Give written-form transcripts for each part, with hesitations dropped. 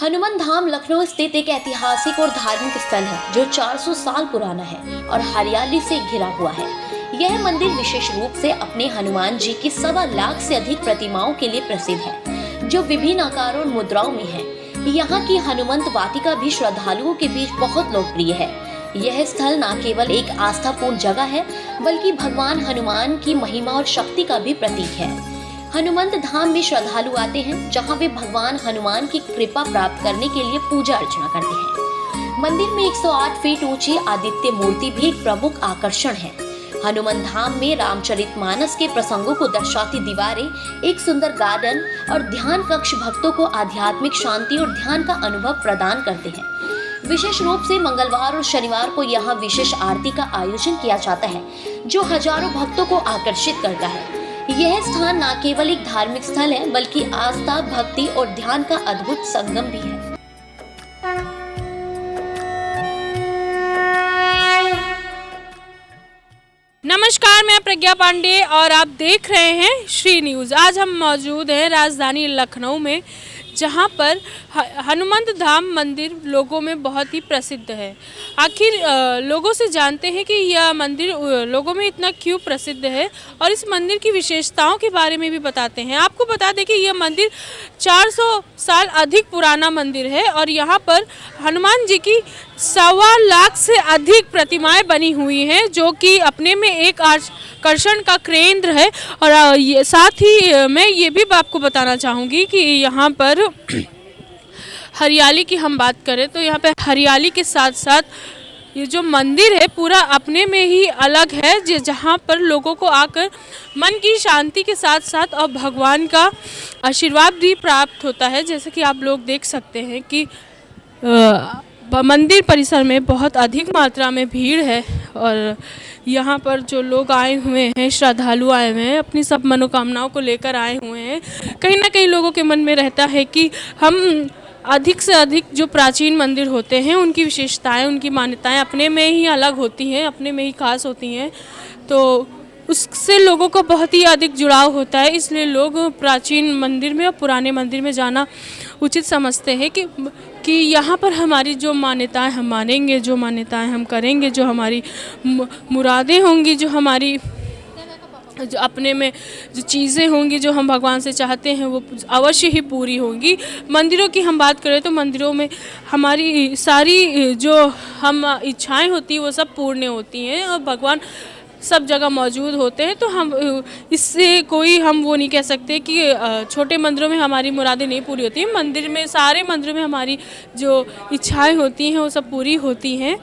हनुमान धाम लखनऊ स्थित एक ऐतिहासिक और धार्मिक स्थल है जो 400 साल पुराना है और हरियाली से घिरा हुआ है। यह मंदिर विशेष रूप से अपने हनुमान जी की 1.25 लाख से अधिक प्रतिमाओं के लिए प्रसिद्ध है, जो विभिन्न आकारों और मुद्राओं में है। यहाँ की हनुमंत वाटिका भी श्रद्धालुओं के बीच बहुत लोकप्रिय है। यह स्थल न केवल एक आस्थापूर्ण जगह है, बल्कि भगवान हनुमान की महिमा और शक्ति का भी प्रतीक है। हनुमंत धाम में श्रद्धालु आते हैं, जहां वे भगवान हनुमान की कृपा प्राप्त करने के लिए पूजा अर्चना करते हैं। मंदिर में 108 फीट ऊंची आदित्य मूर्ति भी एक प्रमुख आकर्षण है। हनुमान धाम में रामचरितमानस के प्रसंगों को दर्शाती दीवारें, एक सुंदर गार्डन और ध्यान कक्ष भक्तों को आध्यात्मिक शांति और ध्यान का अनुभव प्रदान करते हैं। विशेष रूप से मंगलवार और शनिवार को यहाँ विशेष आरती का आयोजन किया जाता है, जो हजारों भक्तों को आकर्षित करता है। यह स्थान न केवल एक धार्मिक स्थल है, बल्कि आस्था, भक्ति और ध्यान का अद्भुत संगम भी है। नमस्कार, मैं प्रज्ञा पांडे और आप देख रहे हैं श्री न्यूज़। आज हम मौजूद हैं राजधानी लखनऊ में, जहां पर हनुमंत धाम मंदिर लोगों में बहुत ही प्रसिद्ध है। आखिर लोगों से जानते हैं कि यह मंदिर लोगों में इतना क्यों प्रसिद्ध है और इस मंदिर की विशेषताओं के बारे में भी बताते हैं। आपको बता दें कि यह मंदिर 400 साल अधिक पुराना मंदिर है और यहाँ पर हनुमान जी की 1.25 लाख से अधिक प्रतिमाएं बनी हुई हैं, जो कि अपने में एक आकर्षण का केंद्र है। और ये साथ ही मैं ये भी आपको बताना चाहूँगी कि यहाँ पर हरियाली की हम बात करें तो यहाँ पे हरियाली के साथ साथ ये जो मंदिर है पूरा अपने में ही अलग है, जहाँ पर लोगों को आकर मन की शांति के साथ साथ और भगवान का आशीर्वाद भी प्राप्त होता है। जैसे कि आप लोग देख सकते हैं कि मंदिर परिसर में बहुत अधिक मात्रा में भीड़ है और यहाँ पर जो लोग आए हुए हैं, श्रद्धालु आए हुए हैं, अपनी सब मनोकामनाओं को लेकर आए हुए हैं। कहीं ना कहीं लोगों के मन में रहता है कि हम अधिक से अधिक जो प्राचीन मंदिर होते हैं उनकी विशेषताएं, उनकी मान्यताएं अपने में ही अलग होती हैं, अपने में ही खास होती हैं, तो उससे लोगों को बहुत ही अधिक जुड़ाव होता है। इसलिए लोग प्राचीन मंदिर में और पुराने मंदिर में जाना उचित समझते हैं कि यहाँ पर हमारी जो मान्यताएं हम मानेंगे, जो मान्यताएं हम करेंगे, जो हमारी मुरादें होंगी, जो हमारी जो अपने में जो चीज़ें होंगी जो हम भगवान से चाहते हैं वो अवश्य ही पूरी होंगी। मंदिरों की हम बात करें तो मंदिरों में हमारी सारी जो हम इच्छाएं होती हैं वो सब पूर्ण होती हैं और भगवान सब जगह मौजूद होते हैं। तो हम इससे कोई हम वो नहीं कह सकते कि छोटे मंदिरों में हमारी मुरादें नहीं पूरी होती हैं। मंदिर में, सारे मंदिरों में हमारी जो इच्छाएं होती हैं वो सब पूरी होती हैं।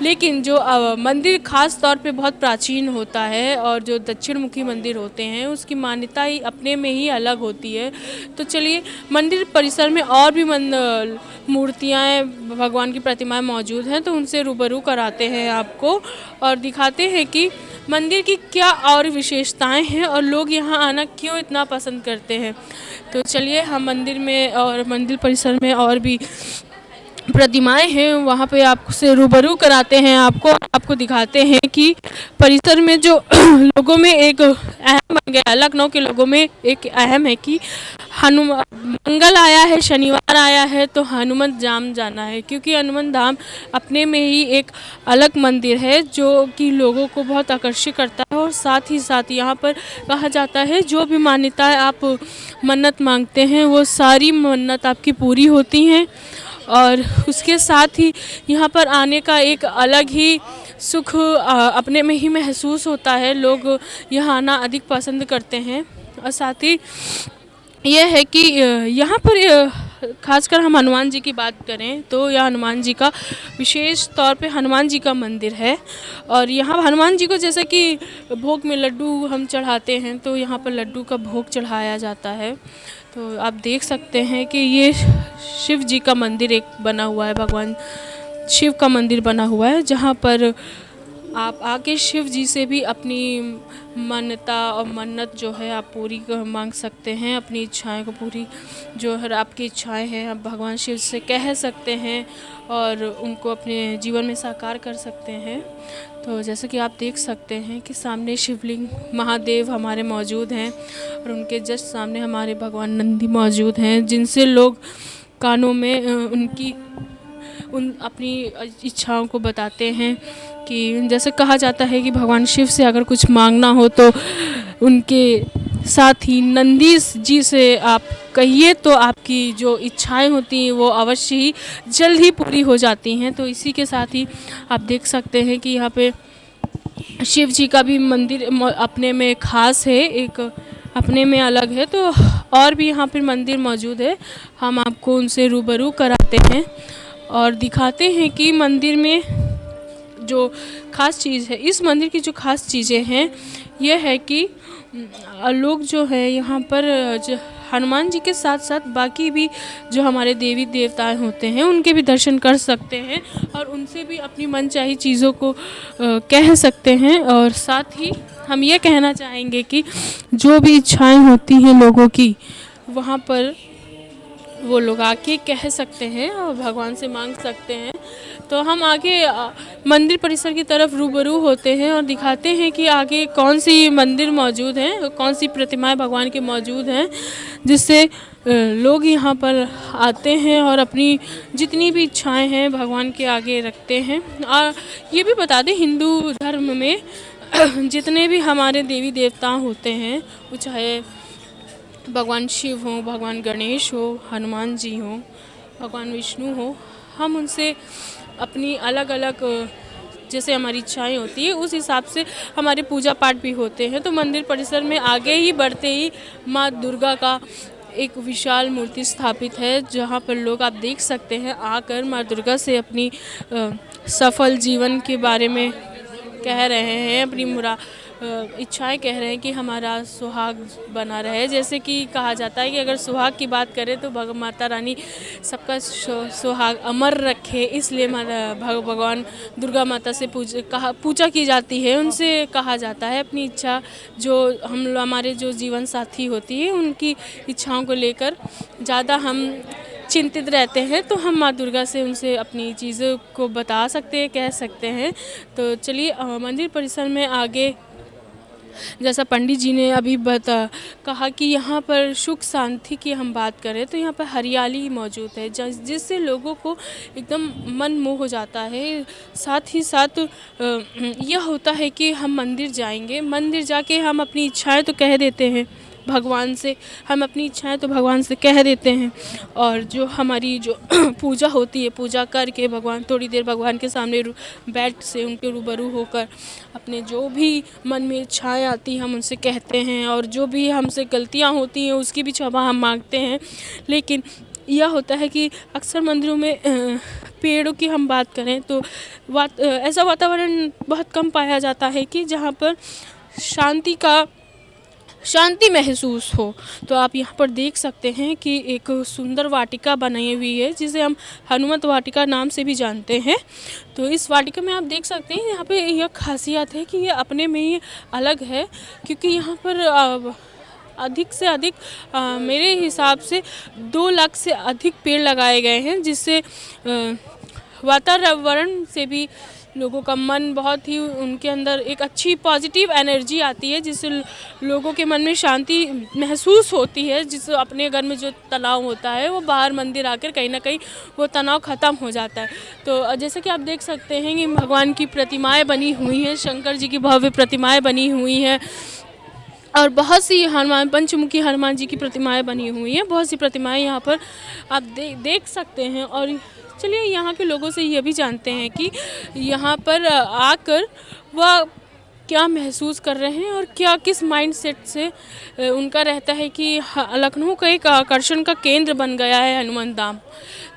लेकिन जो मंदिर ख़ास तौर पे बहुत प्राचीन होता है और जो दक्षिण मुखी मंदिर होते हैं उसकी मान्यता ही अपने में ही अलग होती है। तो चलिए, मंदिर परिसर में और भी मूर्तियाँ, भगवान की प्रतिमाएं मौजूद हैं, तो उनसे रूबरू कराते हैं आपको और दिखाते हैं कि मंदिर की क्या और विशेषताएं हैं और लोग यहाँ आना क्यों इतना पसंद करते हैं। तो चलिए, हम मंदिर में और मंदिर परिसर में और भी प्रतिमाएं हैं वहाँ पे आपसे रूबरू कराते हैं, आपको दिखाते हैं कि परिसर में जो लोगों में एक अहम बन गया, लखनऊ के लोगों में एक अहम है कि मंगल आया है, शनिवार आया है तो हनुमंत धाम जाना है, क्योंकि हनुमंत धाम अपने में ही एक अलग मंदिर है जो कि लोगों को बहुत आकर्षित करता है। और साथ ही साथ यहाँ पर कहा जाता है जो भी मान्यताएं आप मन्नत मांगते हैं वो सारी मन्नत आपकी पूरी होती हैं। और उसके साथ ही यहाँ पर आने का एक अलग ही सुख अपने में ही महसूस होता है। लोग यहाँ आना अधिक पसंद करते हैं। और साथ ही यह है कि यहाँ पर खासकर हम हनुमान जी की बात करें तो यह हनुमान जी का विशेष तौर पे हनुमान जी का मंदिर है। और यहाँ हनुमान जी को जैसे कि भोग में लड्डू हम चढ़ाते हैं तो यहाँ पर लड्डू का भोग चढ़ाया जाता है। तो आप देख सकते हैं कि ये शिव जी का मंदिर एक बना हुआ है, भगवान शिव का मंदिर बना हुआ है, जहाँ पर आप आके शिव जी से भी अपनी मान्यता और मन्नत जो है आप पूरी मांग सकते हैं। अपनी इच्छाएं को पूरी, जो है आपकी इच्छाएं हैं, आप भगवान शिव से कह सकते हैं और उनको अपने जीवन में साकार कर सकते हैं। तो जैसे कि आप देख सकते हैं कि सामने शिवलिंग महादेव हमारे मौजूद हैं और उनके जस्ट सामने हमारे भगवान नंदी मौजूद हैं, जिनसे लोग कानों में उनकी अपनी इच्छाओं को बताते हैं। कि जैसे कहा जाता है कि भगवान शिव से अगर कुछ मांगना हो तो उनके साथ ही नंदीश जी से आप कहिए तो आपकी जो इच्छाएं होती हैं वो अवश्य ही जल्द ही पूरी हो जाती हैं। तो इसी के साथ ही आप देख सकते हैं कि यहाँ पे शिव जी का भी मंदिर अपने में खास है, एक अपने में अलग है। तो और भी यहाँ पर मंदिर मौजूद है, हम आपको उनसे रूबरू कराते हैं और दिखाते हैं कि मंदिर में जो ख़ास चीज़ है, इस मंदिर की जो ख़ास चीज़ें हैं यह है कि लोग जो है यहाँ पर जो हनुमान जी के साथ साथ बाकी भी जो हमारे देवी देवताएं होते हैं उनके भी दर्शन कर सकते हैं और उनसे भी अपनी मनचाही चीज़ों को कह सकते हैं। और साथ ही हम ये कहना चाहेंगे कि जो भी इच्छाएं होती हैं लोगों की वहाँ पर वो लोग आके कह सकते हैं और भगवान से मांग सकते हैं। तो हम आगे मंदिर परिसर की तरफ रूबरू होते हैं और दिखाते हैं कि आगे कौन सी मंदिर मौजूद हैं, कौन सी प्रतिमाएं भगवान की मौजूद हैं, जिससे लोग यहाँ पर आते हैं और अपनी जितनी भी इच्छाएं हैं भगवान के आगे रखते हैं। और ये भी बता दें, हिंदू धर्म में जितने भी हमारे देवी देवता होते हैं, वो चाहे भगवान शिव हो, भगवान गणेश हो, हनुमान जी हो, भगवान विष्णु हो, हम उनसे अपनी अलग अलग जैसे हमारी इच्छाएं होती है उस हिसाब से हमारे पूजा पाठ भी होते हैं। तो मंदिर परिसर में आगे ही बढ़ते ही माँ दुर्गा का एक विशाल मूर्ति स्थापित है, जहाँ पर लोग आप देख सकते हैं आकर माँ दुर्गा से अपनी सफल जीवन के बारे में कह रहे हैं, अपनी इच्छाएं कह रहे हैं कि हमारा सुहाग बना रहे। जैसे कि कहा जाता है कि अगर सुहाग की बात करें तो माता रानी सबका सुहाग अमर रखे, इसलिए भगवान दुर्गा माता से पूजा की जाती है। उनसे कहा जाता है अपनी इच्छा, जो हमारे जो जीवन साथी होती है उनकी इच्छाओं को लेकर ज़्यादा हम चिंतित रहते हैं, तो हम माँ दुर्गा से उनसे अपनी चीज़ों को बता सकते हैं, कह सकते हैं। तो चलिए मंदिर परिसर में आगे जैसा पंडित जी ने अभी कहा कि यहाँ पर सुख शांति की हम बात करें तो यहाँ पर हरियाली मौजूद है, जिससे लोगों को एकदम मन मोह हो जाता है। साथ ही साथ यह होता है कि हम मंदिर जाएंगे, मंदिर जाके हम अपनी इच्छाएं तो कह देते हैं भगवान से, हम अपनी इच्छाएं तो भगवान से कह देते हैं और जो हमारी जो पूजा होती है, पूजा करके भगवान थोड़ी देर भगवान के सामने बैठ से उनके रूबरू होकर अपने जो भी मन में इच्छाएं आती हैं हम उनसे कहते हैं और जो भी हमसे गलतियां होती हैं उसकी भी क्षमा हम मांगते हैं। लेकिन यह होता है कि अक्सर मंदिरों में पेड़ों की हम बात करें तो ऐसा वातावरण बहुत कम पाया जाता है कि जहाँ पर शांति महसूस हो। तो आप यहाँ पर देख सकते हैं कि एक सुंदर वाटिका बनाई हुई है, जिसे हम हनुमत वाटिका नाम से भी जानते हैं। तो इस वाटिका में आप देख सकते हैं यहाँ पे यह खासियत है कि ये अपने में ही अलग है, क्योंकि यहाँ पर अधिक से अधिक मेरे हिसाब से 2 लाख से अधिक पेड़ लगाए गए हैं, जिससे वातावरण से भी लोगों का मन बहुत ही उनके अंदर एक अच्छी पॉजिटिव एनर्जी आती है, जिससे लोगों के मन में शांति महसूस होती है। जिससे अपने घर में जो तनाव होता है वो बाहर मंदिर आकर कहीं ना कहीं वो तनाव ख़त्म हो जाता है। तो जैसे कि आप देख सकते हैं कि भगवान की प्रतिमाएं बनी हुई हैं, शंकर जी की भव्य प्रतिमाएं बनी हुई हैं और बहुत सी पंचमुखी हनुमान जी की प्रतिमाएं बनी हुई हैं। बहुत सी प्रतिमाएं यहाँ पर आप देख सकते हैं। और चलिए यहाँ के लोगों से ये भी जानते हैं कि यहाँ पर आकर वह क्या महसूस कर रहे हैं और क्या किस माइंडसेट से उनका रहता है कि लखनऊ का एक आकर्षण का केंद्र बन गया है हनुमान धाम।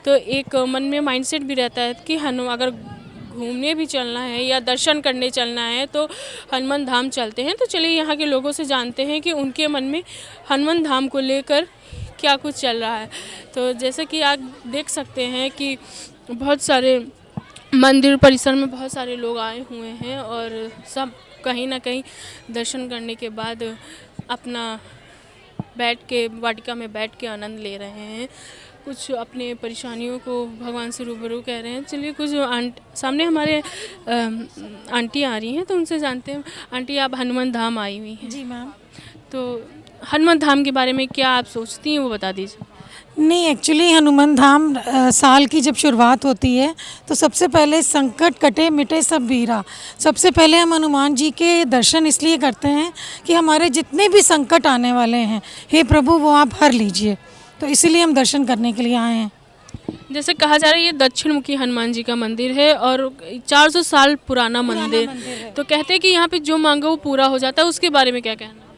तो एक मन में माइंडसेट भी रहता है कि अगर घूमने भी चलना है या दर्शन करने चलना है तो हनुमान धाम चलते हैं। तो चलिए यहाँ के लोगों से जानते हैं कि उनके मन में हनुमान धाम को लेकर क्या कुछ चल रहा है। तो जैसे कि आप देख सकते हैं कि बहुत सारे मंदिर परिसर में बहुत सारे लोग आए हुए हैं और सब कहीं ना कहीं दर्शन करने के बाद अपना वाटिका में बैठ के आनंद ले रहे हैं, कुछ अपने परेशानियों को भगवान से रूबरू कह रहे हैं। चलिए कुछ सामने हमारे आंटी आ रही हैं तो उनसे जानते हैं। आंटी, आप हनुमान धाम आई हुई हैं? जी मैम। तो हनुमान धाम के बारे में क्या आप सोचती हैं वो बता दीजिए। नहीं, एक्चुअली हनुमान धाम साल की जब शुरुआत होती है तो सबसे पहले संकट कटे मिटे सब बीरा। सबसे पहले हम हनुमान जी के दर्शन इसलिए करते हैं कि हमारे जितने भी संकट आने वाले हैं, हे प्रभु वो आप हर लीजिए। तो इसीलिए हम दर्शन करने के लिए आए हैं। जैसे कहा जा रहा है ये दक्षिण मुखी हनुमान जी का मंदिर है और 400 साल पुराना मंदिर। तो कहते हैं कि यहाँ पे जो मांगो वो पूरा हो जाता है, उसके बारे में क्या कहना है?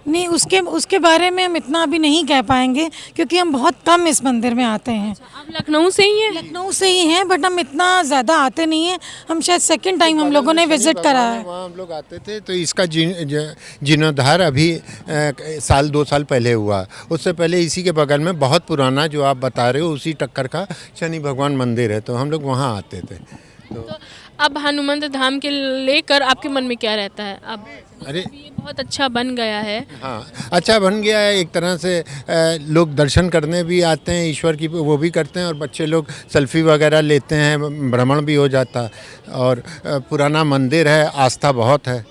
नहीं, उसके बारे में हम इतना अभी नहीं कह पाएंगे क्योंकि हम बहुत कम इस मंदिर में आते हैं। आप लखनऊ से ही हैं? लखनऊ से ही हैं, बट हम इतना ज़्यादा आते नहीं हैं। हम शायद सेकंड टाइम हम लोगों ने विजिट करा है। वहाँ हम लोग आते थे तो इसका जीर्णोद्धार अभी साल 2 साल पहले हुआ। उससे पहले इसी के बगल में बहुत पुराना जो आप बता रहे हो उसी टक्कर का शनि भगवान मंदिर है, तो हम लोग वहाँ आते थे। तो अब हनुमंत धाम के लेकर आपके मन में क्या रहता है? अब अरे ये बहुत अच्छा बन गया है। हाँ, अच्छा बन गया है एक तरह से। लोग दर्शन करने भी आते हैं, ईश्वर की वो भी करते हैं, और बच्चे लोग सेल्फी वगैरह लेते हैं, भ्रमण भी हो जाता है। और पुराना मंदिर है, आस्था बहुत है।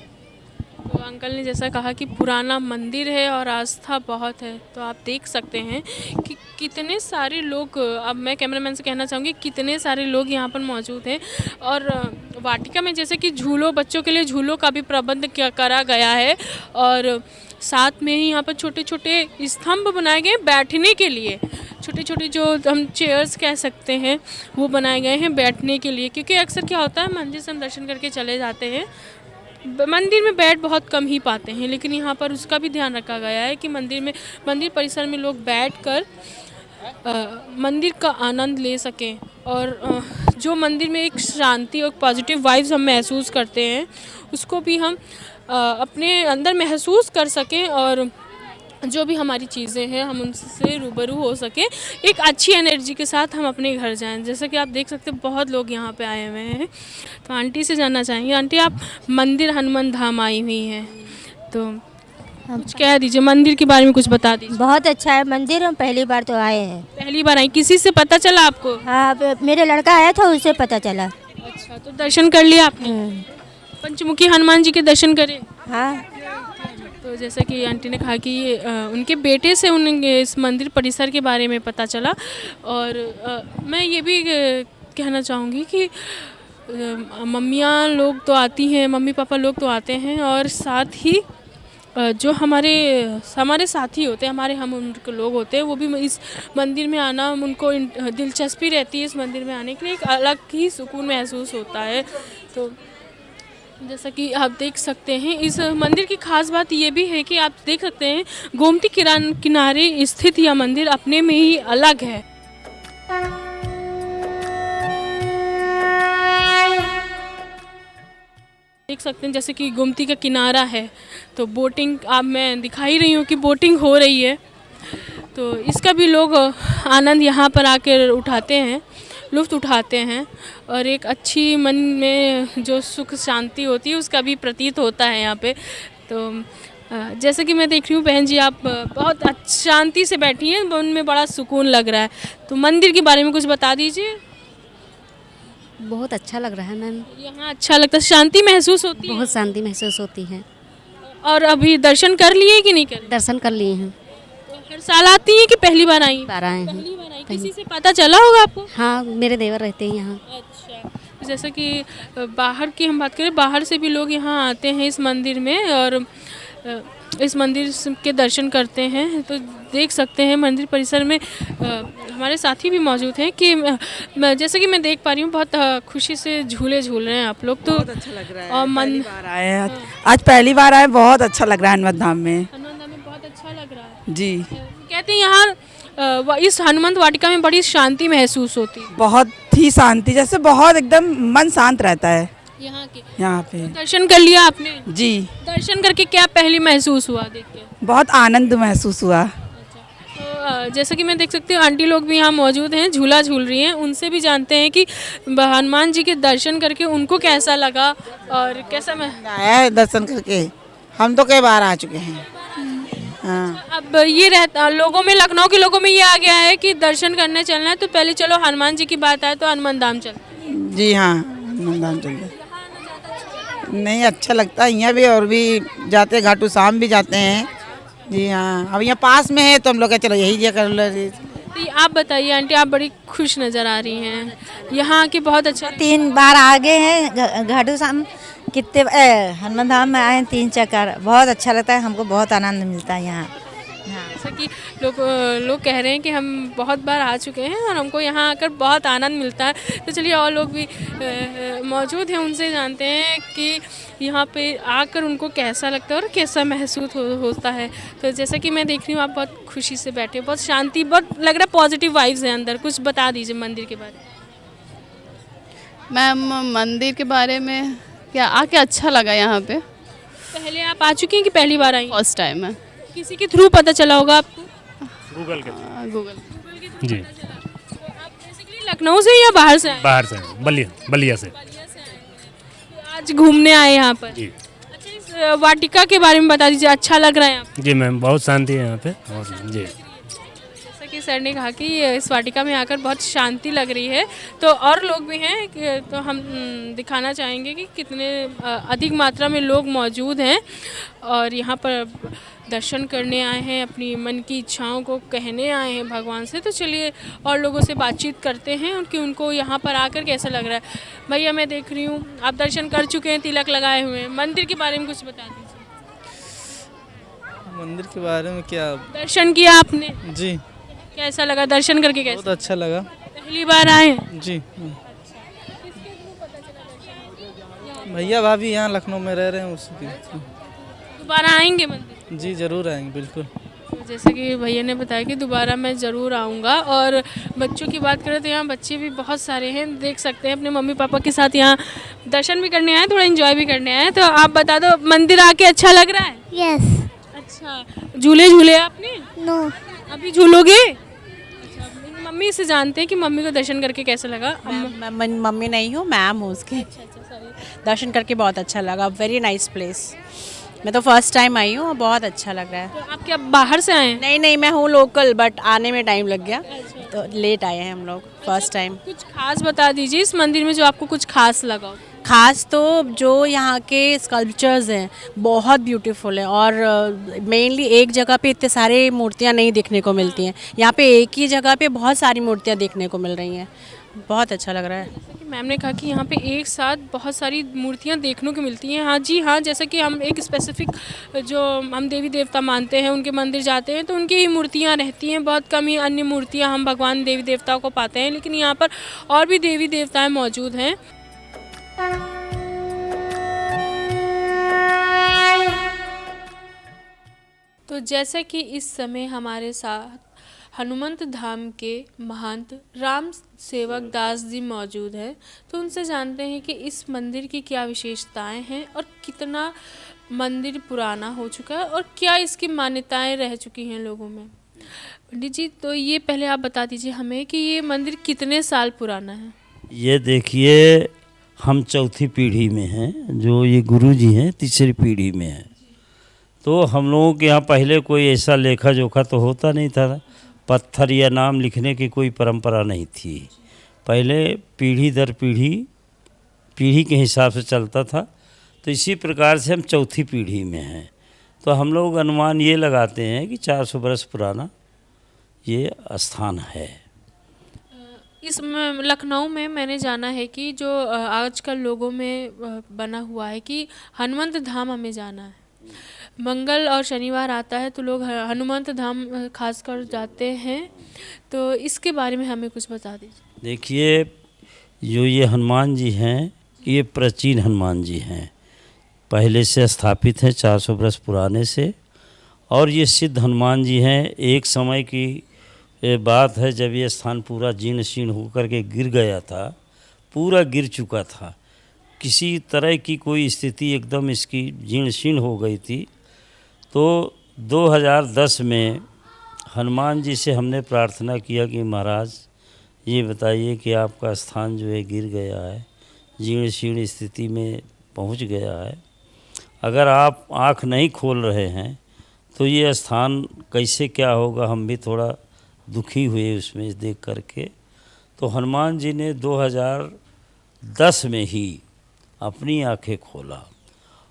तो अंकल ने जैसा कहा कि पुराना मंदिर है और आस्था बहुत है, तो आप देख सकते हैं कि कितने सारे लोग, अब मैं कैमरामैन से कहना चाहूँगी कितने सारे लोग यहाँ पर मौजूद हैं। और वाटिका में जैसे कि झूलों, बच्चों के लिए झूलों का भी प्रबंध करा गया है और साथ में ही यहाँ पर छोटे छोटे स्तंभ बनाए गए बैठने के लिए। छोटे छोटे जो हम चेयर्स कह सकते हैं वो बनाए गए हैं बैठने के लिए, क्योंकि अक्सर क्या होता है मंदिर से हम दर्शन करके चले जाते हैं, मंदिर में बैठ बहुत कम ही पाते हैं, लेकिन यहाँ पर उसका भी ध्यान रखा गया है कि मंदिर परिसर में लोग बैठकर मंदिर का आनंद ले सकें। और जो मंदिर में एक शांति और पॉजिटिव वाइब्स हम महसूस करते हैं उसको भी हम अपने अंदर महसूस कर सकें, और जो भी हमारी चीज़ें हैं हम उनसे रूबरू हो सके, एक अच्छी एनर्जी के साथ हम अपने घर जाएं। जैसा कि आप देख सकते हैं बहुत लोग यहाँ पे आए हुए हैं। तो आंटी से जानना चाहेंगे, आंटी आप मंदिर हनुमान धाम आई हुई हैं, तो कुछ कह दीजिए, मंदिर के बारे में कुछ बता दीजिए। बहुत अच्छा है मंदिर, हम पहली बार तो आए हैं। पहली बार आई, किसी से पता चला आपको? हाँ, मेरे लड़का आया था, उससे पता चला। अच्छा, तो दर्शन कर लिया आपने? पंचमुखी हनुमान जी के दर्शन करे? हाँ। तो जैसा कि आंटी ने कहा कि उनके बेटे से उन्हें इस मंदिर परिसर के बारे में पता चला। और मैं ये भी कहना चाहूँगी कि मम्मियाँ लोग तो आती हैं, मम्मी पापा लोग तो आते हैं, और साथ ही जो हमारे साथी होते हैं, हमारे हम उनके लोग होते हैं, वो भी इस मंदिर में आना उनको दिलचस्पी रहती है। इस मंदिर में आने के लिए एक अलग ही सुकून महसूस होता है। तो जैसा कि आप देख सकते हैं इस मंदिर की खास बात ये भी है कि आप देख सकते हैं गोमती किनारे स्थित यह मंदिर अपने में ही अलग है। देख सकते हैं जैसे कि गोमती का किनारा है, तो बोटिंग आप मैं दिखा ही रही हूँ कि बोटिंग हो रही है, तो इसका भी लोग आनंद यहाँ पर आकर उठाते हैं, लुत्फ़ उठाते हैं, और एक अच्छी मन में जो सुख शांति होती है उसका भी प्रतीत होता है यहाँ पे। तो जैसे कि मैं देख रही हूँ बहन जी आप बहुत शांति से बैठी हैं, मन में बड़ा सुकून लग रहा है, तो मंदिर के बारे में कुछ बता दीजिए। बहुत अच्छा लग रहा है मैम। यहाँ अच्छा लगता है, शांति महसूस होती है? बहुत शांति महसूस होती है। और अभी दर्शन कर लिए कि नहीं कर? दर्शन कर लिए हैं। हर साल आती हैं कि पहली बार आई? बार आए हैं। पहली बार आई। किसी से पता चला होगा आपको? हाँ, मेरे देवर रहते हैं यहाँ। अच्छा, जैसे कि बाहर की हम बात करें, बाहर से भी लोग यहाँ आते हैं इस मंदिर में और इस मंदिर के दर्शन करते हैं। तो देख सकते हैं मंदिर परिसर में हमारे साथी भी मौजूद हैं कि जैसे कि मैं देख पा रही हूँ बहुत खुशी से झूले झूल रहे हैं आप लोग। तो बहुत अच्छा लग रहा है। और पहली बार आए हैं आज पहली बार आए, बहुत अच्छा लग रहा है हनुमान धाम में। हनुमान धाम में बहुत अच्छा लग रहा है जी। कहते हैं यहाँ इस हनुमंत वाटिका में बड़ी शांति महसूस होती है। बहुत ही शांति, जैसे बहुत एकदम मन शांत रहता है यहाँ पे। दर्शन कर लिया आपने? जी। दर्शन करके क्या पहली महसूस हुआ देख के? बहुत आनंद महसूस हुआ। तो जैसा कि मैं देख सकती हूँ आंटी लोग भी यहाँ मौजूद हैं, झूला झूल रही हैं, उनसे भी जानते हैं कि हनुमान जी के दर्शन करके उनको कैसा लगा और कैसा मैं आया है दर्शन करके। हम तो कई बार आ चुके हैं। हाँ। अब ये रहता लोगों में, लखनऊ के लोगों में ये आ गया है कि दर्शन करने चलना है तो पहले चलो हनुमान जी की बात आए तो हनुमान धाम चल। जी हाँ, हनुमान धाम चल। नहीं, अच्छा लगता है यहाँ भी, और भी जाते घाटू शाम भी जाते हैं। जी हाँ, अब यहाँ पास में है तो हम लोग चलो यही जगह कर लो, तो आप बताइए आंटी, आप बड़ी खुश नज़र आ रही हैं, यहाँ आके बहुत अच्छा 3 बार आगे हैं घाटू श्याम कितने हनुमान धाम में आए हैं 3 चक्कर। बहुत अच्छा लगता है हमको, बहुत आनंद मिलता है यहाँ। हाँ जैसा कि लोग कह रहे हैं कि हम बहुत बार आ चुके हैं और हमको यहाँ आकर बहुत आनंद मिलता है। तो चलिए और लोग भी मौजूद हैं, उनसे जानते हैं कि यहाँ पे आकर उनको कैसा लगता है और कैसा महसूस होता है। तो जैसा कि मैं देख रही हूँ आप बहुत खुशी से बैठे हो, बहुत शांति, बहुत लग रहा है पॉजिटिव वाइब्स हैं अंदर। कुछ बता दीजिए मंदिर के बारे में। मैम मंदिर के बारे में क्या आके अच्छा लगा यहाँ पे। पहले आप आ चुकी हैं कि पहली बार आई? फर्स्ट टाइम है। किसी के थ्रू पता चला होगा आपको? गूगल के गूगल जी। तो आप बेसिकली लखनऊ से या बाहर से आए? बाहर से बलिया से। तो आज घूमने आए यहाँ पर। जी अच्छा, इस वाटिका के बारे में बता दीजिए, अच्छा लग रहा है यहाँ पे? जी मैम, बहुत शांति है यहाँ पे। और जी जैसा कि सर ने कहा कि इस वाटिका में आकर बहुत शांति लग रही है। तो और लोग भी हैं तो हम दिखाना चाहेंगे कि कितने अधिक मात्रा में लोग मौजूद हैं और यहाँ पर दर्शन करने आए हैं, अपनी मन की इच्छाओं को कहने आए हैं भगवान से। तो चलिए और लोगों से बातचीत करते हैं कि उनको यहाँ पर आकर कैसा लग रहा है। भैया मैं देख रही हूँ आप दर्शन कर चुके हैं, तिलक लगाए हुए हैं, मंदिर के बारे में कुछ बता दीजिए। मंदिर के बारे में क्या? दर्शन किया आपने? जी। कैसा लगा दर्शन करके? कैसा? बहुत अच्छा लगा। पहली बार आए हैं? जी। भैया भाभी यहाँ लखनऊ में रह रहे हैं, उसकी। दोबारा आएंगे मंदिर? जी ज़रूर आएंगे, बिल्कुल। तो जैसे कि भैया ने बताया कि दोबारा मैं ज़रूर आऊँगा। और बच्चों की बात करें तो यहाँ बच्चे भी बहुत सारे हैं, देख सकते हैं अपने मम्मी पापा के साथ यहाँ दर्शन भी करने आए, थोड़ा एंजॉय भी करने आए। तो आप बता दो, मंदिर आके अच्छा लग रहा है? यस। अच्छा, झूले झूले आपने? नो। अभी झूलोगे? अच्छा, मम्मी से जानते हैं कि मम्मी को दर्शन करके कैसा लगा। मम्मी नहीं हूँ, मैम हूँ उसकी। दर्शन करके बहुत अच्छा लगा, वेरी नाइस प्लेस। मैं तो फर्स्ट टाइम आई हूँ और बहुत अच्छा लग रहा है। तो आप क्या बाहर से आए हैं? नहीं, मैं हूँ लोकल, बट आने में टाइम लग गया तो लेट आए हैं हम लोग फर्स्ट टाइम। कुछ खास बता दीजिए इस मंदिर में जो आपको कुछ खास लगा हो। खास तो जो यहाँ के स्कल्पचर्स हैं बहुत ब्यूटीफुल हैं और मेनली एक जगह पे इतने सारे मूर्तियाँ नहीं देखने को मिलती हैं। यहाँ पे एक ही जगह पे बहुत सारी मूर्तियाँ देखने को मिल रही हैं, बहुत अच्छा लग रहा है। मैम ने कहा कि यहाँ पे एक साथ बहुत सारी मूर्तियाँ देखने को मिलती हैं। हाँ जी हाँ, जैसा कि हम एक स्पेसिफिक जो हम देवी देवता मानते हैं उनके मंदिर जाते हैं तो उनकी ही मूर्तियाँ रहती हैं, बहुत कम ही अन्य मूर्तियाँ हम भगवान देवी देवताओं को पाते हैं। लेकिन यहाँ पर और भी देवी देवताएँ मौजूद हैं। तो जैसा कि इस समय हमारे साथ हनुमंत धाम के महंत राम सेवक दास जी मौजूद हैं, तो उनसे जानते हैं कि इस मंदिर की क्या विशेषताएं हैं और कितना मंदिर पुराना हो चुका है और क्या इसकी मान्यताएं रह चुकी हैं लोगों में। पंडित जी, तो ये पहले आप बता दीजिए हमें कि ये मंदिर कितने साल पुराना है। ये देखिए, हम चौथी पीढ़ी में हैं, जो ये गुरुजी हैं तीसरी पीढ़ी में हैं। तो हम लोगों के यहाँ पहले कोई ऐसा लेखा जोखा तो होता नहीं था, पत्थर या नाम लिखने की कोई परंपरा नहीं थी। पहले पीढ़ी दर पीढ़ी के हिसाब से चलता था। तो इसी प्रकार से हम चौथी पीढ़ी में हैं। तो हम लोग अनुमान ये लगाते हैं कि 400 बरस पुराना ये स्थान है। इस लखनऊ में मैंने जाना है कि जो आजकल लोगों में बना हुआ है कि हनुमंत धाम हमें जाना है, मंगल और शनिवार आता है तो लोग हनुमंत धाम खासकर जाते हैं। तो इसके बारे में हमें कुछ बता दीजिए। देखिए, जो ये हनुमान जी हैं ये प्राचीन हनुमान जी हैं, पहले से स्थापित हैं 400 बरस पुराने से। और ये सिद्ध हनुमान जी हैं। एक समय की बात है जब ये स्थान पूरा जीर्ण शीर्ण होकर के गिर गया था, पूरा गिर चुका था, किसी तरह की कोई स्थिति एकदम इसकी जीर्ण शीर्ण हो गई थी। तो 2010 में हनुमान जी से हमने प्रार्थना किया कि महाराज ये बताइए कि आपका स्थान जो है गिर गया है, जीर्ण शीर्ण स्थिति में पहुंच गया है, अगर आप आँख नहीं खोल रहे हैं तो ये स्थान कैसे क्या होगा। हम भी थोड़ा दुखी हुए उसमें देख करके। तो हनुमान जी ने 2010 में ही अपनी आंखें खोला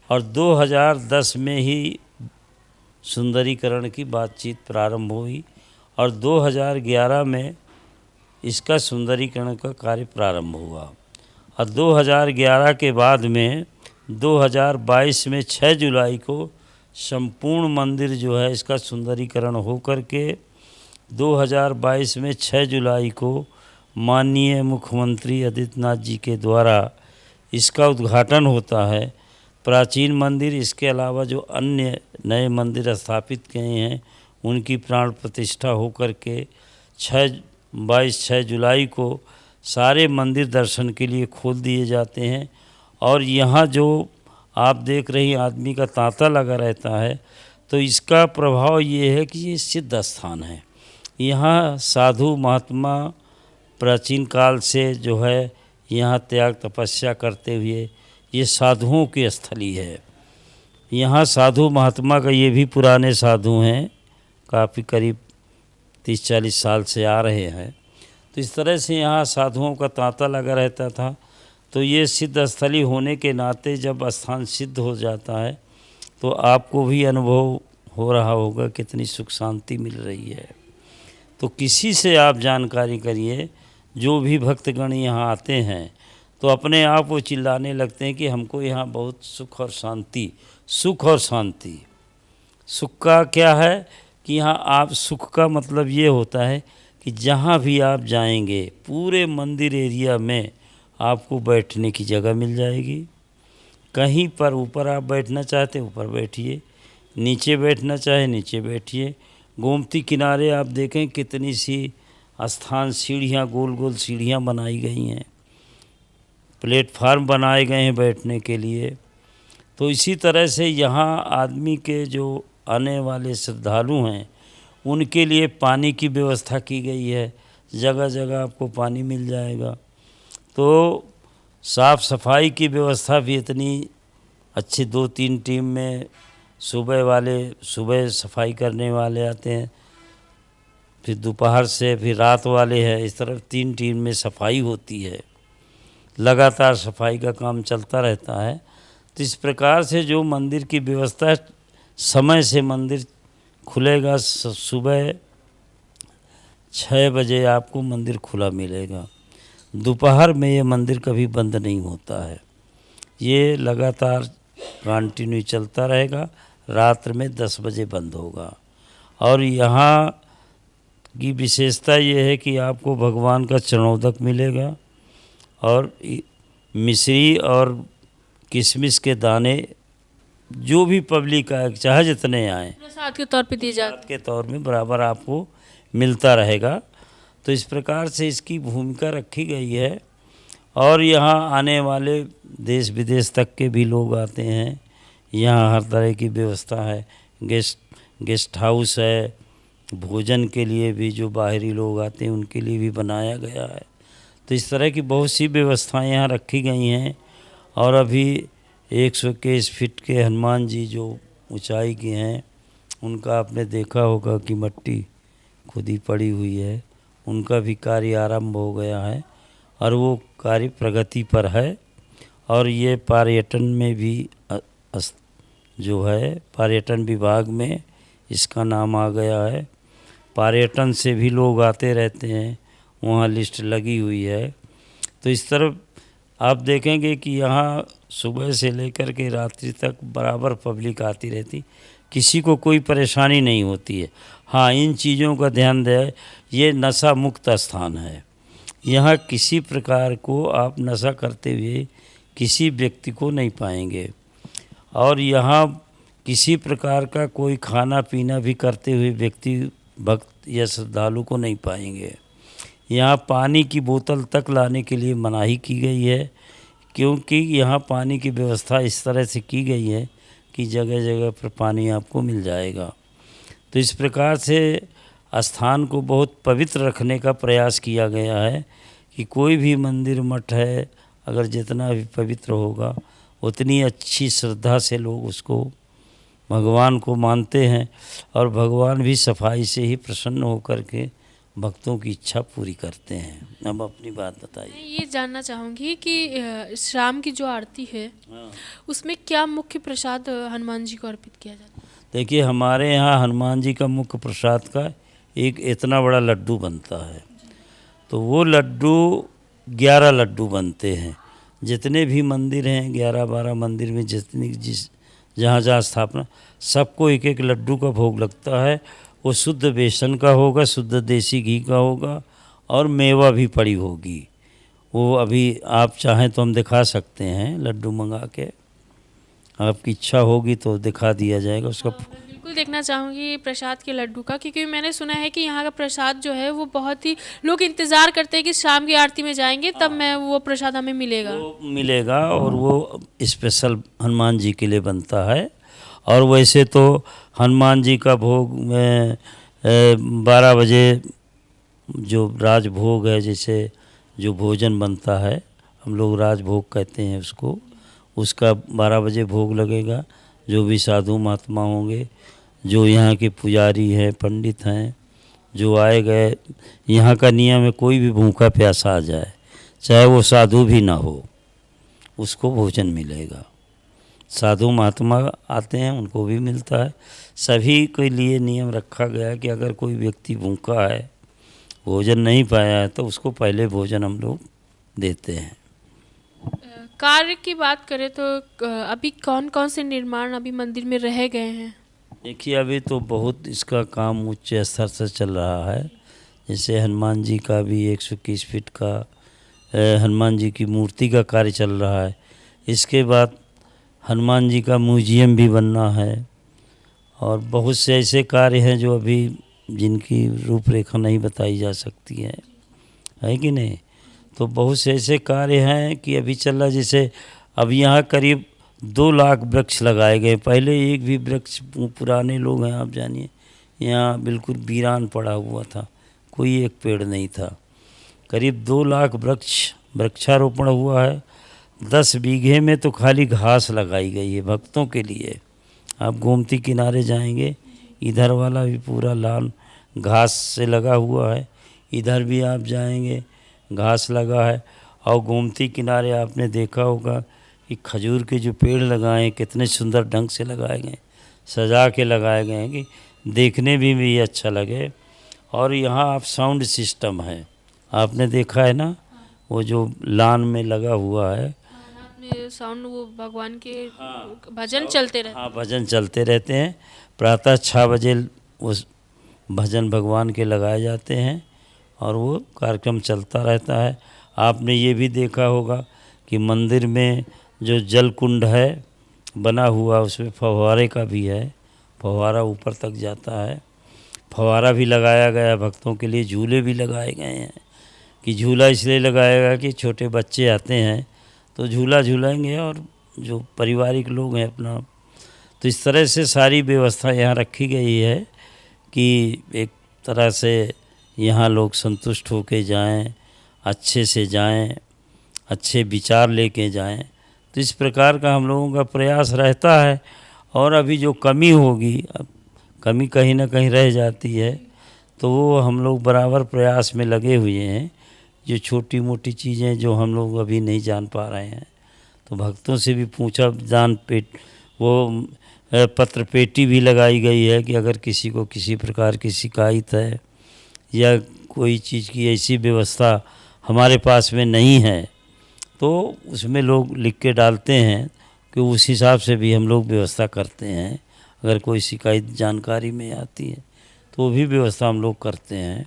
और 2010 में ही सुंदरीकरण की बातचीत प्रारंभ हुई और 2011 में इसका सुंदरीकरण का कार्य प्रारंभ हुआ और 2011 के बाद में 2022 में 6 जुलाई को संपूर्ण मंदिर जो है इसका सुंदरीकरण हो करके 2022 में 6 जुलाई को माननीय मुख्यमंत्री आदित्यनाथ जी के द्वारा इसका उद्घाटन होता है। प्राचीन मंदिर इसके अलावा जो अन्य नए मंदिर स्थापित किए हैं उनकी प्राण प्रतिष्ठा हो करके 6 जुलाई को सारे मंदिर दर्शन के लिए खोल दिए जाते हैं। और यहाँ जो आप देख रही आदमी का तांता लगा रहता है तो इसका प्रभाव ये है कि ये सिद्ध स्थान है। यहाँ साधु महात्मा प्राचीन काल से जो है यहाँ त्याग तपस्या करते हुए ये साधुओं की स्थली है। यहाँ साधु महात्मा का ये भी पुराने साधु हैं, काफ़ी करीब 30-40 साल से आ रहे हैं। तो इस तरह से यहाँ साधुओं का तांता लगा रहता था। तो ये सिद्ध स्थली होने के नाते जब स्थान सिद्ध हो जाता है तो आपको भी अनुभव हो रहा होगा कितनी सुख शांति मिल रही है। तो किसी से आप जानकारी करिए, जो भी भक्तगण यहाँ आते हैं तो अपने आप वो चिल्लाने लगते हैं कि हमको यहाँ बहुत सुख और शांति। सुख और शांति, सुख का क्या है कि यहाँ आप, सुख का मतलब ये होता है कि जहाँ भी आप जाएंगे पूरे मंदिर एरिया में आपको बैठने की जगह मिल जाएगी। कहीं पर ऊपर आप बैठना चाहते ऊपर बैठिए, नीचे बैठना चाहे नीचे बैठिए। गोमती किनारे आप देखें कितनी सी स्थान सीढ़ियाँ, गोल गोल सीढ़ियाँ बनाई गई हैं, प्लेटफार्म बनाए गए हैं बैठने के लिए। तो इसी तरह से यहाँ आदमी के जो आने वाले श्रद्धालु हैं उनके लिए पानी की व्यवस्था की गई है, जगह जगह आपको पानी मिल जाएगा। तो साफ़ सफाई की व्यवस्था भी इतनी अच्छी, 2-3 टीम में सुबह वाले सुबह सफाई करने वाले आते हैं, फिर दोपहर से फिर रात वाले हैं, इस तरह 3 टीम में सफाई होती है। लगातार सफाई का काम चलता रहता है। तो इस प्रकार से जो मंदिर की व्यवस्था, समय से मंदिर खुलेगा, सुबह 6 बजे आपको मंदिर खुला मिलेगा। दोपहर में ये मंदिर कभी बंद नहीं होता है, ये लगातार कंटिन्यू चलता रहेगा। रात्र में 10 बजे बंद होगा। और यहाँ की विशेषता ये है कि आपको भगवान का चरणोदक मिलेगा और मिश्री और किशमिश के दाने, जो भी पब्लिक आए चाहे जितने आए, प्रसाद के तौर पे दिए जाते के तौर में बराबर आपको मिलता रहेगा। तो इस प्रकार से इसकी भूमिका रखी गई है। और यहाँ आने वाले देश विदेश तक के भी लोग आते हैं। यहाँ हर तरह की व्यवस्था है, गेस्ट हाउस है, भोजन के लिए भी जो बाहरी लोग आते हैं उनके लिए भी बनाया गया है। तो इस तरह की बहुत सी व्यवस्थाएं यहाँ रखी गई हैं। और अभी 121 फीट के हनुमान जी जो ऊंचाई के हैं, उनका आपने देखा होगा कि मट्टी खुदी पड़ी हुई है, उनका भी कार्य आरंभ हो गया है और वो कार्य प्रगति पर है। और ये पर्यटन में भी जो है पर्यटन विभाग में इसका नाम आ गया है। पर्यटन से भी लोग आते रहते हैं, वहाँ लिस्ट लगी हुई है। तो इस तरफ आप देखेंगे कि यहाँ सुबह से लेकर के रात्रि तक बराबर पब्लिक आती रहती, किसी को कोई परेशानी नहीं होती है। हाँ, इन चीज़ों का ध्यान दें, ये नशा मुक्त स्थान है। यहाँ किसी प्रकार को आप नशा करते हुए किसी व्यक्ति को नहीं पाएंगे। और यहाँ किसी प्रकार का कोई खाना पीना भी करते हुए व्यक्ति, भक्त या श्रद्धालु को नहीं पाएंगे। यहाँ पानी की बोतल तक लाने के लिए मनाही की गई है, क्योंकि यहाँ पानी की व्यवस्था इस तरह से की गई है कि जगह जगह पर पानी आपको मिल जाएगा। तो इस प्रकार से स्थान को बहुत पवित्र रखने का प्रयास किया गया है कि कोई भी मंदिर मठ है, अगर जितना भी पवित्र होगा उतनी अच्छी श्रद्धा से लोग उसको, भगवान को मानते हैं। और भगवान भी सफाई से ही प्रसन्न होकर के भक्तों की इच्छा पूरी करते हैं। अब अपनी बात बताइए। मैं ये जानना चाहूँगी कि शाम की जो आरती है उसमें क्या मुख्य प्रसाद हनुमान जी को अर्पित किया जाता है? देखिए, हमारे यहाँ हनुमान जी का मुख्य प्रसाद का एक इतना बड़ा लड्डू बनता है। तो वो लड्डू 11 लड्डू बनते हैं। जितने भी मंदिर हैं 11-12 मंदिर में जहाँ जहाँ स्थापना, सबको एक एक लड्डू का भोग लगता है। वो शुद्ध बेसन का होगा, शुद्ध देसी घी का होगा और मेवा भी पड़ी होगी। वो अभी आप चाहें तो हम दिखा सकते हैं लड्डू मंगा के, आपकी इच्छा होगी तो दिखा दिया जाएगा उसका। मैं बिल्कुल देखना चाहूँगी प्रसाद के लड्डू का, क्योंकि मैंने सुना है कि यहाँ का प्रसाद जो है वो बहुत ही लोग इंतज़ार करते हैं कि शाम की आरती में जाएंगे तब मैं वो प्रसाद हमें मिलेगा। वो मिलेगा और वो स्पेशल हनुमान जी के लिए बनता है। और वैसे तो हनुमान जी का भोग में 12 बजे जो राजभोग है, जैसे जो भोजन बनता है हम लोग राजभोग कहते हैं उसको, उसका 12 बजे भोग लगेगा। जो भी साधु महात्मा होंगे, जो यहाँ के पुजारी हैं, पंडित हैं, जो आए गए, यहाँ का नियम है कोई भी भूखा प्यासा आ जाए, चाहे वो साधु भी ना हो, उसको भोजन मिलेगा। साधु महात्मा आते हैं उनको भी मिलता है। सभी के लिए नियम रखा गया है कि अगर कोई व्यक्ति भूखा है, भोजन नहीं पाया है, तो उसको पहले भोजन हम लोग देते हैं। कार्य की बात करें तो अभी कौन कौन से निर्माण अभी मंदिर में रह गए हैं? देखिए अभी तो बहुत इसका काम उच्च स्तर से चल रहा है। जैसे हनुमान जी का भी 121 फीट का हनुमान जी की मूर्ति का कार्य चल रहा है। इसके बाद हनुमान जी का म्यूजियम भी बनना है और बहुत से ऐसे कार्य हैं जो अभी जिनकी रूपरेखा नहीं बताई जा सकती है कि नहीं। तो बहुत से ऐसे कार्य हैं कि अभी चल रहा, जैसे अब यहाँ करीब 2 लाख वृक्ष लगाए गए। पहले एक भी वृक्ष, पुराने लोग हैं आप जानिए, यहाँ बिल्कुल वीरान पड़ा हुआ था, कोई एक पेड़ नहीं था। करीब 2 लाख वृक्षारोपण हुआ है। 10 बीघे में तो खाली घास लगाई गई है भक्तों के लिए। आप गोमती किनारे जाएंगे, इधर वाला भी पूरा लाल घास से लगा हुआ है, इधर भी आप जाएंगे घास लगा है। और गोमती किनारे आपने देखा होगा कि खजूर के जो पेड़ लगाए कितने सुंदर ढंग से लगाए गए, सजा के लगाए गए हैं कि देखने भी अच्छा लगे। और यहाँ आप साउंड सिस्टम है, आपने देखा है ना, वो जो लान में लगा हुआ है साउंड, वो भगवान के भजन चलते रहते हैं। हाँ, भजन चलते रहते हैं। प्रातः 6 बजे उस भजन भगवान के लगाए जाते हैं और वो कार्यक्रम चलता रहता है। आपने ये भी देखा होगा कि मंदिर में जो जल कुंड है बना हुआ, उसमें फव्वारे का भी है, फव्वारा ऊपर तक जाता है। फव्वारा भी लगाया गया भक्तों के लिए। झूले भी लगाए गए हैं कि झूला इसलिए लगाया गया कि छोटे बच्चे आते हैं तो झूला झूलेंगे और जो पारिवारिक लोग हैं अपना, तो इस तरह से सारी व्यवस्था यहाँ रखी गई है कि एक तरह से यहाँ लोग संतुष्ट होकर जाएं, अच्छे से जाएं, अच्छे विचार लेके जाएं। तो इस प्रकार का हम लोगों का प्रयास रहता है। और अभी जो कमी होगी, अब कमी कहीं ना कहीं रह जाती है, तो वो हम लोग बराबर प्रयास में लगे हुए हैं। जो छोटी मोटी चीज़ें जो हम लोग अभी नहीं जान पा रहे हैं, तो भक्तों से भी पूछा, वो पत्र पेटी भी लगाई गई है कि अगर किसी को किसी प्रकार की शिकायत है या कोई चीज़ की ऐसी व्यवस्था हमारे पास में नहीं है, तो उसमें लोग लिख के डालते हैं कि उस हिसाब से भी हम लोग व्यवस्था करते हैं। अगर कोई शिकायत जानकारी में आती है तो वो भी व्यवस्था हम लोग करते हैं।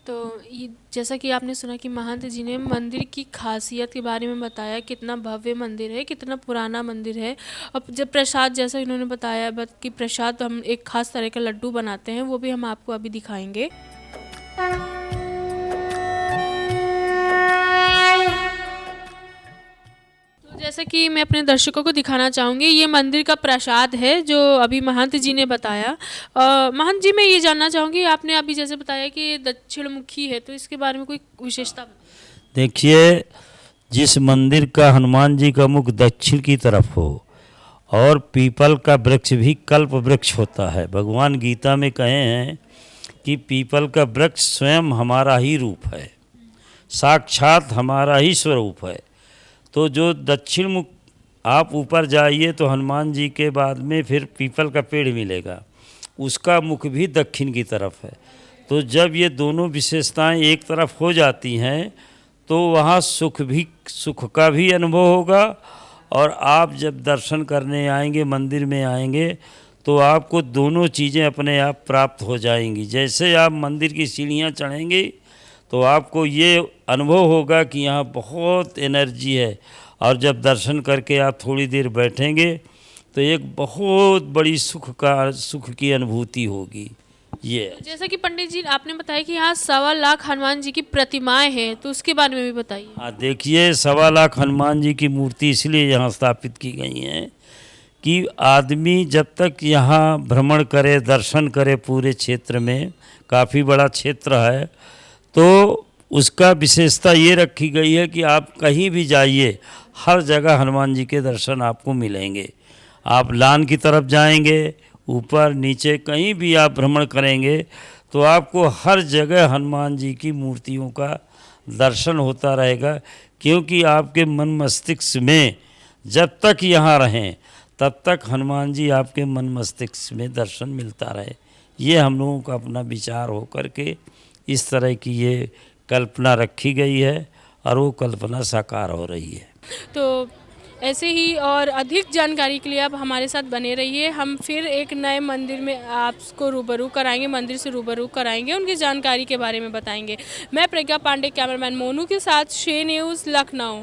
तो ये जैसा कि आपने सुना कि महंत जी ने मंदिर की खासियत के बारे में बताया, कितना भव्य मंदिर है, कितना पुराना मंदिर है। अब जब प्रसाद, जैसा इन्होंने बताया कि प्रसाद हम एक खास तरह का लड्डू बनाते हैं, वो भी हम आपको अभी दिखाएंगे। जैसा कि मैं अपने दर्शकों को दिखाना चाहूँगी, ये मंदिर का प्रसाद है जो अभी महंत जी ने बताया। महंत जी, मैं ये जानना चाहूँगी, आपने अभी जैसे बताया कि ये दक्षिण मुखी है, तो इसके बारे में कोई विशेषता? देखिए, जिस मंदिर का हनुमान जी का मुख दक्षिण की तरफ हो और पीपल का वृक्ष भी कल्प वृक्ष होता है। भगवान गीता में कहे हैं कि पीपल का वृक्ष स्वयं हमारा ही रूप है, साक्षात हमारा ही स्वरूप है। तो जो दक्षिण मुख, आप ऊपर जाइए तो हनुमान जी के बाद में फिर पीपल का पेड़ मिलेगा, उसका मुख भी दक्षिण की तरफ है। तो जब ये दोनों विशेषताएं एक तरफ हो जाती हैं तो वहाँ सुख का भी अनुभव होगा, और आप जब दर्शन करने आएंगे, मंदिर में आएंगे, तो आपको दोनों चीज़ें अपने आप प्राप्त हो जाएंगी। जैसे आप मंदिर की सीढ़ियाँ चढ़ेंगे तो आपको ये अनुभव होगा कि यहाँ बहुत एनर्जी है, और जब दर्शन करके आप थोड़ी देर बैठेंगे तो एक बहुत बड़ी सुख की अनुभूति होगी। ये जैसा कि पंडित जी आपने बताया कि यहाँ 1.25 लाख हनुमान जी की प्रतिमाएं हैं, तो उसके बारे में भी बताइए। हाँ, देखिए 1.25 लाख हनुमान जी की मूर्ति इसलिए यहाँ स्थापित की गई हैं कि आदमी जब तक यहाँ भ्रमण करे, दर्शन करे, पूरे क्षेत्र में काफ़ी बड़ा क्षेत्र है, तो उसका विशेषता ये रखी गई है कि आप कहीं भी जाइए, हर जगह हनुमान जी के दर्शन आपको मिलेंगे। आप लान की तरफ जाएंगे, ऊपर नीचे कहीं भी आप भ्रमण करेंगे तो आपको हर जगह हनुमान जी की मूर्तियों का दर्शन होता रहेगा, क्योंकि आपके मन मस्तिष्क में जब तक यहाँ रहें तब तक हनुमान जी आपके मन मस्तिष्क में दर्शन मिलता रहे। ये हम लोगों का अपना विचार हो करके इस तरह की ये कल्पना रखी गई है, और वो कल्पना साकार हो रही है। तो ऐसे ही और अधिक जानकारी के लिए आप हमारे साथ बने रहिए। हम फिर एक नए मंदिर में आपको रूबरू कराएंगे, मंदिर से रूबरू कराएंगे, उनकी जानकारी के बारे में बताएंगे। मैं प्रज्ञा पांडे, कैमरामैन मोनू के साथ, शे न्यूज़, लखनऊ।